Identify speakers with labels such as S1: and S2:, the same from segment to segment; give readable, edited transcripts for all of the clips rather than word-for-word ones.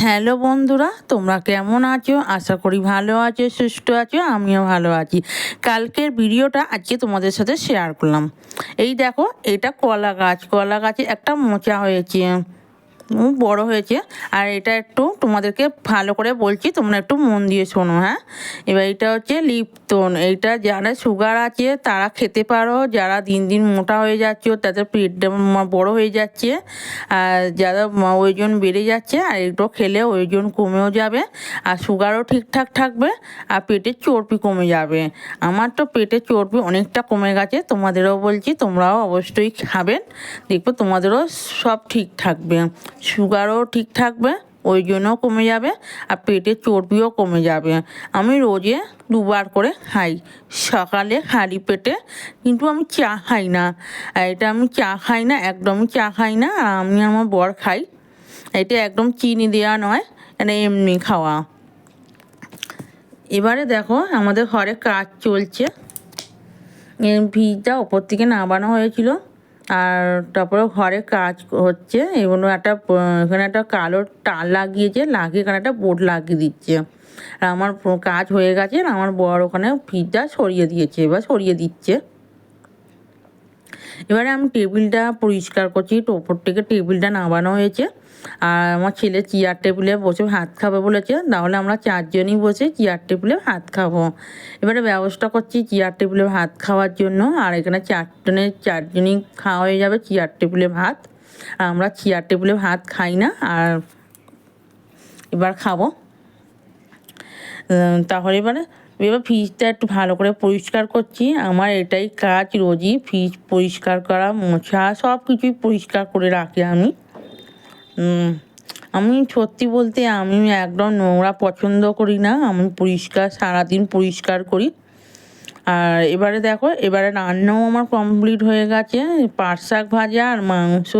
S1: Hello বন্ধুরা, তোমরা কেমন আছো? আশা করি ভালো আছো, সুস্থ আছো। আমিও ভালো আছি। কালকের ভিডিওটা আজকে তোমাদের সাথে শেয়ার করলাম। এই দেখো, এটা কলা গাছে একটা মোচা হয়েছে, বড় হয়েছে। আর এটা একটু তোমাদেরকে ভালো করে বলছি, তোমরা একটু মন দিয়ে শোনো। হ্যাঁ, এবার এটা হচ্ছে লিপটন। এইটা যারা সুগার আছে তারা খেতে পারো, যারা দিন দিন মোটা হয়ে যাচ্ছে, তাদের পেটটা বড় হয়ে যাচ্ছে, আর যারা ওজন বেড়ে যাচ্ছে, আর একটু খেলে ওজন কমেও যাবে, আর সুগারও ঠিকঠাক থাকবে, আর পেটের চর্বি কমে যাবে। আমার তো পেটের চর্বি অনেকটা কমে গেছে, তোমাদেরও বলছি তোমরাও অবশ্যই খাবেন, দেখবো তোমাদেরও সব ঠিক থাকবে, সুগারও ঠিক থাকবে, ওজনও কমে যাবে, আর পেটের চর্বিও কমে যাবে। আমি রোজে 2বার করে খাই, সকালে খালি পেটে, কিন্তু আমি চা খাই না। এটা আমি চা খাই না, একদমই চা খাই না। আর আমি আমার বর খাই। এটা একদম চিনি দেওয়া নয়, এটা এমনি খাওয়া। এবারে দেখো, আমাদের ঘরে কাজ চলছে। ফ্রিজটা ওপর থেকে নামানো হয়েছিল, আর তারপরে ঘরে কাজ হচ্ছে। এগুলো এখানে একটা কালো টাল লাগিয়েছে, লাগিয়ে এখানে একটা বোর্ড লাগিয়ে দিচ্ছে। আর আমার কাজ হয়ে গেছে, আর আমার বর ওখানে ফ্রিজটা সরিয়ে দিয়েছে, এবার সরিয়ে দিচ্ছে। এবারে আমি টেবিলটা পরিষ্কার করছি, তো ওপর থেকে টেবিলটা নামানো হয়েছে। আর আমার ছেলে চেয়ার টেবিলে বসে ভাত খাবে বলেছে, তাহলে আমরা 4জনই বসে চেয়ার টেবিলে ভাত খাবো। এবারে ব্যবস্থা করছি চেয়ার টেবিলে ভাত খাওয়ার জন্য। আর এখানে 4জনই খাওয়া হয়ে যাবে চেয়ার টেবিলে ভাত। আর আমরা চেয়ার টেবিলে ভাত খাই না, আর এবার খাবো। তাহলে এবার ফ্রিজটা একটু ভালো করে পরিষ্কার করছি। আমার এটাই কাজ রোজই, ফ্রিজ পরিষ্কার করা, মোছা, সব কিছুই পরিষ্কার করে রাখি আমি। আমি সত্যি বলতে আমি একদম নোংরা পছন্দ করি না, আমি পরিষ্কার সারাদিন পরিষ্কার করি। আর এবারে দেখো, এবারে রান্নাও আমার কমপ্লিট হয়ে গেছে, পাট শাক ভাজা আর মাংস।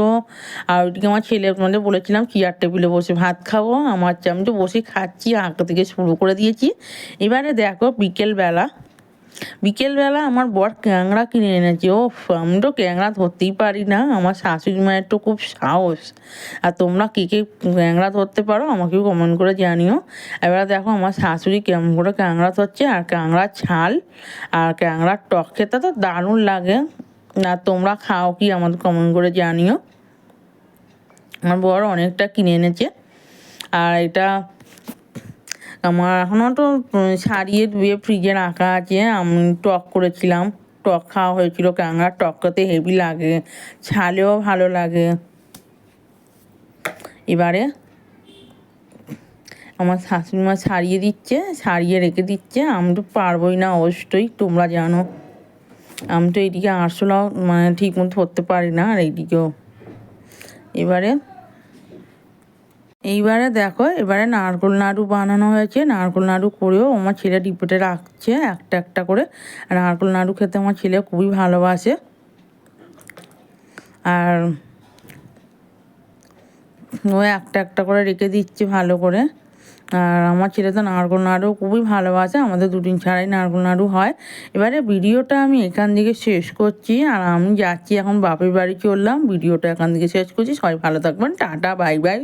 S1: আর ওইদিকে আমার ছেলের মধ্যে বলেছিলাম চেয়ার টেবিলে বসে ভাত খাবো, আমি তো বসে খাচ্ছি, আগে থেকে শুরু করে দিয়েছি। এবারে দেখো, বিকেলবেলা আমার বর ক্যাংড়া কিনে এনেছে। আমি তো ক্যাংড়া ধরতেই পারি না, আমার শাশুড়ি মায়ের তো খুব সাহস। আর তোমরা কে কে ক্যাংড়া ধরতে পারো আমাকেও কমেন্ট করে জানিও। এবার দেখো, আমার শাশুড়ি কেমন করে ক্যাংড়া ধরছে, আর ক্যাংড়ার ছাল আর ক্যাংড়ার টক খেতে তো দারুণ লাগে। আর তোমরা খাও কি আমাদের কমেন্ট করে জানিও। আমার বর অনেকটা কিনে এনেছে। আর এটা আমার এখনও তো সারিয়ে ধুয়ে ফ্রিজে রাখা আছে। আমি টক করেছিলাম, টক খাওয়া হয়েছিল। ক্যাংড়ার টক খেতে হেভি লাগে, ছালেও ভালো লাগে। এবারে আমার শাশুড়ি মা সারিয়ে রেখে দিচ্ছে। আমি তো পারবোই না, অবশ্যই তোমরা জানো। আমি তো এইদিকে আরশোলাও ঠিক মতো ধরতে পারি না, আর এইদিকেও। এইবারে দেখো, এবারে নারকেল নাড়ু বানানো হয়েছে। নারকেল নাড়ু করেও আমার ছেলে ডিপোতে রাখছে একটা একটা করে। আর নারকেল নাড়ু খেতে আমার ছেলে খুবই ভালোবাসে। আর ও একটা একটা করে রেখে দিচ্ছে ভালো করে। আর আমার ছেলে তো নারকেল নাড়ু খুবই ভালোবাসে, আমাদের দুদিন ছাড়াই নারকেল নাড়ু হয়। এবারে ভিডিওটা আমি এখান থেকে শেষ করছি, আর আমি যাচ্ছি এখন বাপের বাড়ি চললাম। ভিডিওটা এখান থেকে শেষ করছি। সবাই ভালো থাকবেন, টাটা, বাই বাই।